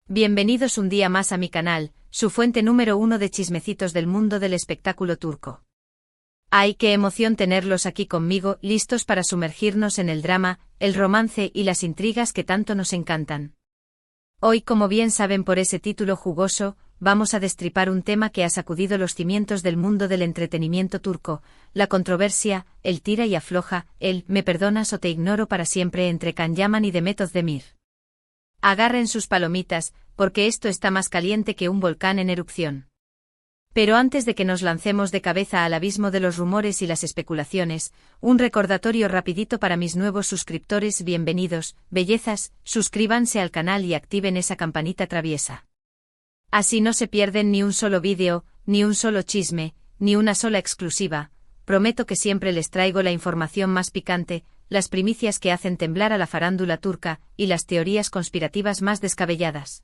Bienvenidos un día más a mi canal, su fuente número 1 de chismecitos del mundo del espectáculo turco. ¡Ay, qué emoción tenerlos aquí conmigo, listos para sumergirnos en el drama, el romance y las intrigas que tanto nos encantan! Hoy, como bien saben por ese título jugoso, vamos a destripar un tema que ha sacudido los cimientos del mundo del entretenimiento turco, la controversia, el tira y afloja, el «me perdonas o te ignoro para siempre» entre Can Yaman y Demet Özdemir. Agarren sus palomitas, porque esto está más caliente que un volcán en erupción. Pero antes de que nos lancemos de cabeza al abismo de los rumores y las especulaciones, un recordatorio rapidito para mis nuevos suscriptores: bienvenidos, bellezas, suscríbanse al canal y activen esa campanita traviesa. Así no se pierden ni un solo vídeo, ni un solo chisme, ni una sola exclusiva. Prometo que siempre les traigo la información más picante, las primicias que hacen temblar a la farándula turca, y las teorías conspirativas más descabelladas.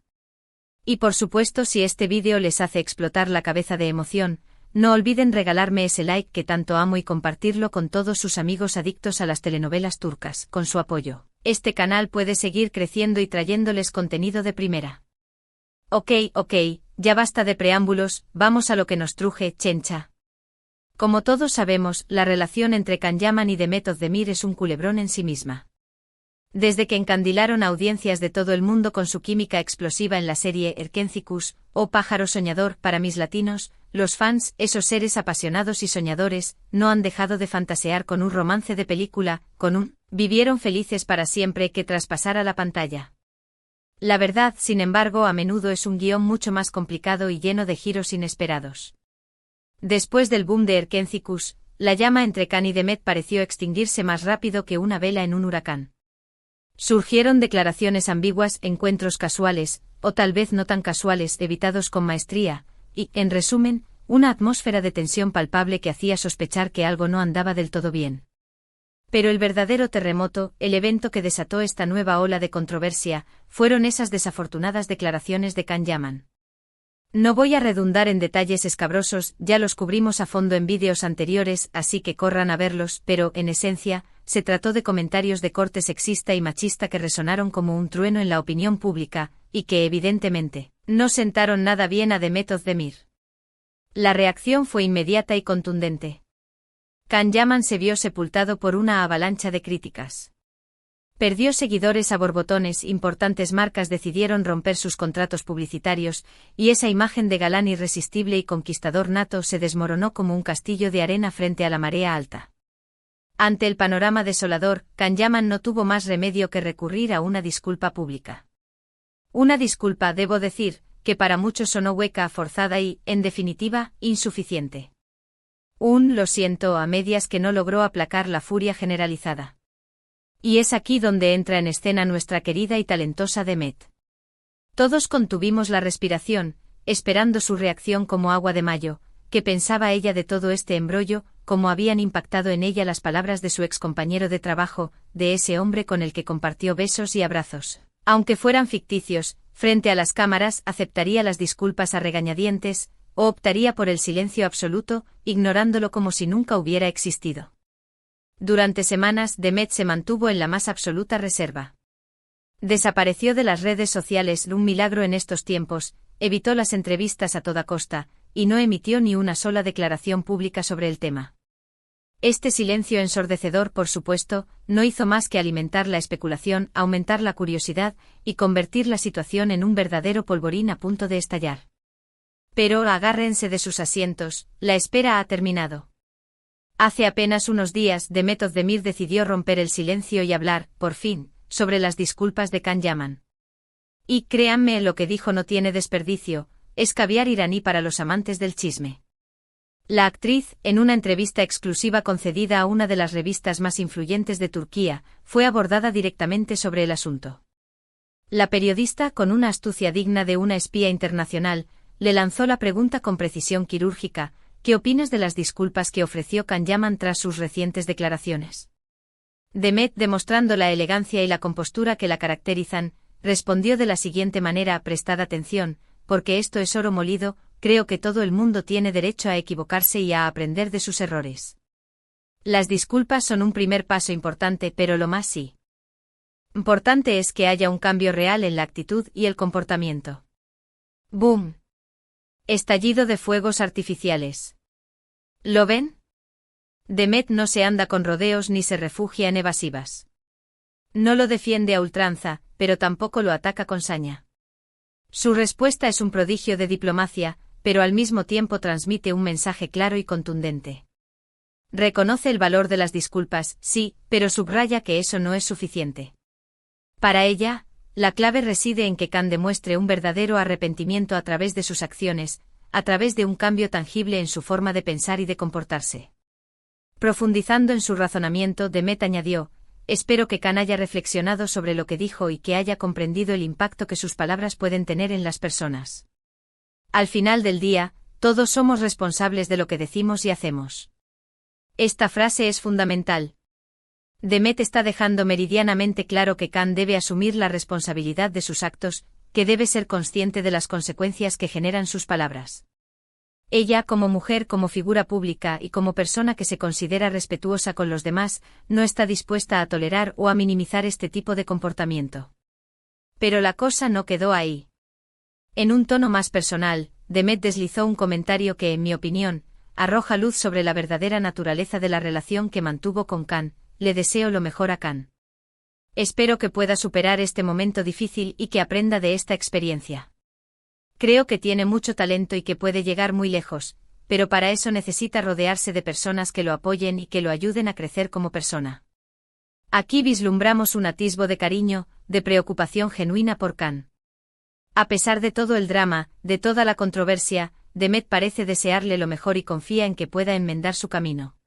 Y por supuesto, si este vídeo les hace explotar la cabeza de emoción, no olviden regalarme ese like que tanto amo y compartirlo con todos sus amigos adictos a las telenovelas turcas. Con su apoyo, este canal puede seguir creciendo y trayéndoles contenido de primera. Ok, ya basta de preámbulos, vamos a lo que nos truje, chencha. Como todos sabemos, la relación entre Can Yaman y Demet Özdemir es un culebrón en sí misma. Desde que encandilaron a audiencias de todo el mundo con su química explosiva en la serie Erkencikus, o Pájaro Soñador para mis latinos, los fans, esos seres apasionados y soñadores, no han dejado de fantasear con un romance de película, con un «vivieron felices para siempre» que traspasara la pantalla. La verdad, sin embargo, a menudo es un guión mucho más complicado y lleno de giros inesperados. Después del boom de Erkencikus, la llama entre Can y Demet pareció extinguirse más rápido que una vela en un huracán. Surgieron declaraciones ambiguas, encuentros casuales, o tal vez no tan casuales, evitados con maestría, y, en resumen, una atmósfera de tensión palpable que hacía sospechar que algo no andaba del todo bien. Pero el verdadero terremoto, el evento que desató esta nueva ola de controversia, fueron esas desafortunadas declaraciones de Can Yaman. No voy a redundar en detalles escabrosos, ya los cubrimos a fondo en vídeos anteriores, así que corran a verlos, pero, en esencia, se trató de comentarios de corte sexista y machista que resonaron como un trueno en la opinión pública, y que evidentemente, no sentaron nada bien a Demet Özdemir. La reacción fue inmediata y contundente. Can Yaman se vio sepultado por una avalancha de críticas. Perdió seguidores a borbotones, importantes marcas decidieron romper sus contratos publicitarios, y esa imagen de galán irresistible y conquistador nato se desmoronó como un castillo de arena frente a la marea alta. Ante el panorama desolador, Can Yaman no tuvo más remedio que recurrir a una disculpa pública. Una disculpa, debo decir, que para muchos sonó hueca, forzada y, en definitiva, insuficiente. Un «lo siento» a medias que no logró aplacar la furia generalizada. Y es aquí donde entra en escena nuestra querida y talentosa Demet. Todos contuvimos la respiración, esperando su reacción como agua de mayo. ¿Qué pensaba ella de todo este embrollo? ¿Cómo habían impactado en ella las palabras de su excompañero de trabajo, de ese hombre con el que compartió besos y abrazos? Aunque fueran ficticios, frente a las cámaras, ¿aceptaría las disculpas a regañadientes, o optaría por el silencio absoluto, ignorándolo como si nunca hubiera existido? Durante semanas, Demet se mantuvo en la más absoluta reserva. Desapareció de las redes sociales, un milagro en estos tiempos, evitó las entrevistas a toda costa, y no emitió ni una sola declaración pública sobre el tema. Este silencio ensordecedor, por supuesto, no hizo más que alimentar la especulación, aumentar la curiosidad, y convertir la situación en un verdadero polvorín a punto de estallar. Pero agárrense de sus asientos, la espera ha terminado. Hace apenas unos días, Demet Özdemir decidió romper el silencio y hablar, por fin, sobre las disculpas de Can Yaman. Y, créanme, lo que dijo no tiene desperdicio, es caviar iraní para los amantes del chisme. La actriz, en una entrevista exclusiva concedida a una de las revistas más influyentes de Turquía, fue abordada directamente sobre el asunto. La periodista, con una astucia digna de una espía internacional, le lanzó la pregunta con precisión quirúrgica: ¿qué opinas de las disculpas que ofreció Can Yaman tras sus recientes declaraciones? Demet, demostrando la elegancia y la compostura que la caracterizan, respondió de la siguiente manera: prestad atención, porque esto es oro molido, creo que todo el mundo tiene derecho a equivocarse y a aprender de sus errores. Las disculpas son un primer paso importante, pero lo más sí. Importante es que haya un cambio real en la actitud y el comportamiento. ¡Boom! Estallido de fuegos artificiales. ¿Lo ven? Demet no se anda con rodeos ni se refugia en evasivas. No lo defiende a ultranza, pero tampoco lo ataca con saña. Su respuesta es un prodigio de diplomacia, pero al mismo tiempo transmite un mensaje claro y contundente. Reconoce el valor de las disculpas, sí, pero subraya que eso no es suficiente. Para ella, la clave reside en que Khan demuestre un verdadero arrepentimiento a través de sus acciones, a través de un cambio tangible en su forma de pensar y de comportarse. Profundizando en su razonamiento, Demet añadió: espero que Khan haya reflexionado sobre lo que dijo y que haya comprendido el impacto que sus palabras pueden tener en las personas. Al final del día, todos somos responsables de lo que decimos y hacemos. Esta frase es fundamental. Demet está dejando meridianamente claro que Khan debe asumir la responsabilidad de sus actos, que debe ser consciente de las consecuencias que generan sus palabras. Ella, como mujer, como figura pública y como persona que se considera respetuosa con los demás, no está dispuesta a tolerar o a minimizar este tipo de comportamiento. Pero la cosa no quedó ahí. En un tono más personal, Demet deslizó un comentario que, en mi opinión, arroja luz sobre la verdadera naturaleza de la relación que mantuvo con Khan. Le deseo lo mejor a Khan. Espero que pueda superar este momento difícil y que aprenda de esta experiencia. Creo que tiene mucho talento y que puede llegar muy lejos, pero para eso necesita rodearse de personas que lo apoyen y que lo ayuden a crecer como persona. Aquí vislumbramos un atisbo de cariño, de preocupación genuina por Khan. A pesar de todo el drama, de toda la controversia, Demet parece desearle lo mejor y confía en que pueda enmendar su camino.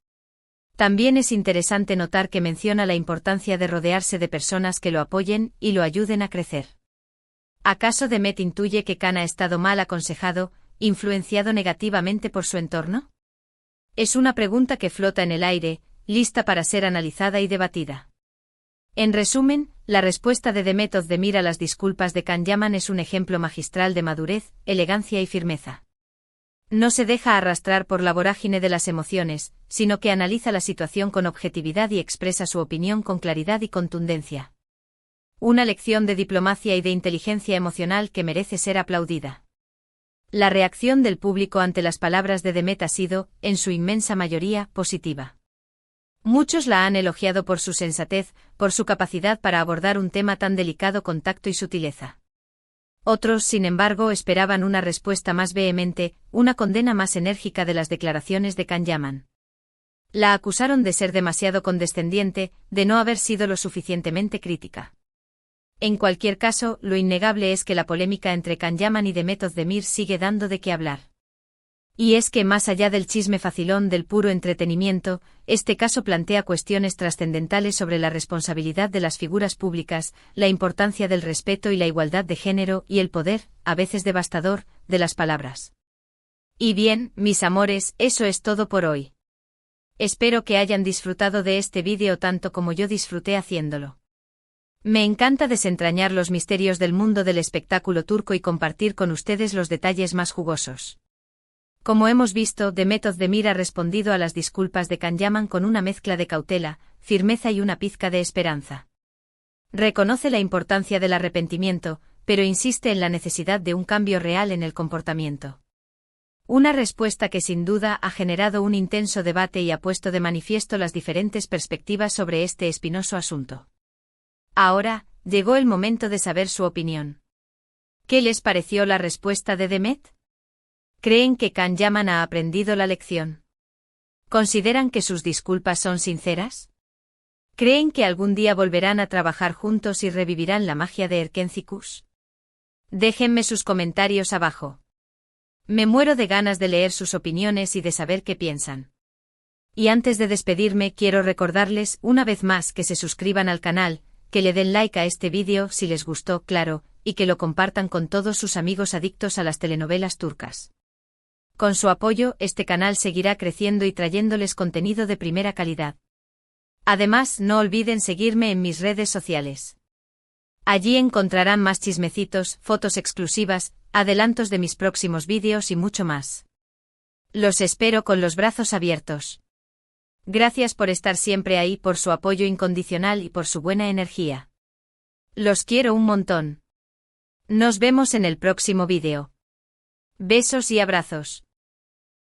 También es interesante notar que menciona la importancia de rodearse de personas que lo apoyen y lo ayuden a crecer. ¿Acaso Demet intuye que Khan ha estado mal aconsejado, influenciado negativamente por su entorno? Es una pregunta que flota en el aire, lista para ser analizada y debatida. En resumen, la respuesta de Demet Özdemir a las disculpas de Can Yaman es un ejemplo magistral de madurez, elegancia y firmeza. No se deja arrastrar por la vorágine de las emociones, sino que analiza la situación con objetividad y expresa su opinión con claridad y contundencia. Una lección de diplomacia y de inteligencia emocional que merece ser aplaudida. La reacción del público ante las palabras de Demet ha sido, en su inmensa mayoría, positiva. Muchos la han elogiado por su sensatez, por su capacidad para abordar un tema tan delicado con tacto y sutileza. Otros, sin embargo, esperaban una respuesta más vehemente, una condena más enérgica de las declaraciones de Can Yaman. La acusaron de ser demasiado condescendiente, de no haber sido lo suficientemente crítica. En cualquier caso, lo innegable es que la polémica entre Can Yaman y Demet Özdemir sigue dando de qué hablar. Y es que más allá del chisme facilón del puro entretenimiento, este caso plantea cuestiones trascendentales sobre la responsabilidad de las figuras públicas, la importancia del respeto y la igualdad de género y el poder, a veces devastador, de las palabras. Y bien, mis amores, eso es todo por hoy. Espero que hayan disfrutado de este vídeo tanto como yo disfruté haciéndolo. Me encanta desentrañar los misterios del mundo del espectáculo turco y compartir con ustedes los detalles más jugosos. Como hemos visto, Demet Özdemir ha respondido a las disculpas de Can Yaman con una mezcla de cautela, firmeza y una pizca de esperanza. Reconoce la importancia del arrepentimiento, pero insiste en la necesidad de un cambio real en el comportamiento. Una respuesta que sin duda ha generado un intenso debate y ha puesto de manifiesto las diferentes perspectivas sobre este espinoso asunto. Ahora, llegó el momento de saber su opinión. ¿Qué les pareció la respuesta de Demet? ¿Creen que Can Yaman ha aprendido la lección? ¿Consideran que sus disculpas son sinceras? ¿Creen que algún día volverán a trabajar juntos y revivirán la magia de Erkencikus? Déjenme sus comentarios abajo. Me muero de ganas de leer sus opiniones y de saber qué piensan. Y antes de despedirme quiero recordarles una vez más que se suscriban al canal, que le den like a este vídeo si les gustó, claro, y que lo compartan con todos sus amigos adictos a las telenovelas turcas. Con su apoyo, este canal seguirá creciendo y trayéndoles contenido de primera calidad. Además, no olviden seguirme en mis redes sociales. Allí encontrarán más chismecitos, fotos exclusivas, adelantos de mis próximos vídeos y mucho más. Los espero con los brazos abiertos. Gracias por estar siempre ahí, por su apoyo incondicional y por su buena energía. Los quiero un montón. Nos vemos en el próximo vídeo. Besos y abrazos.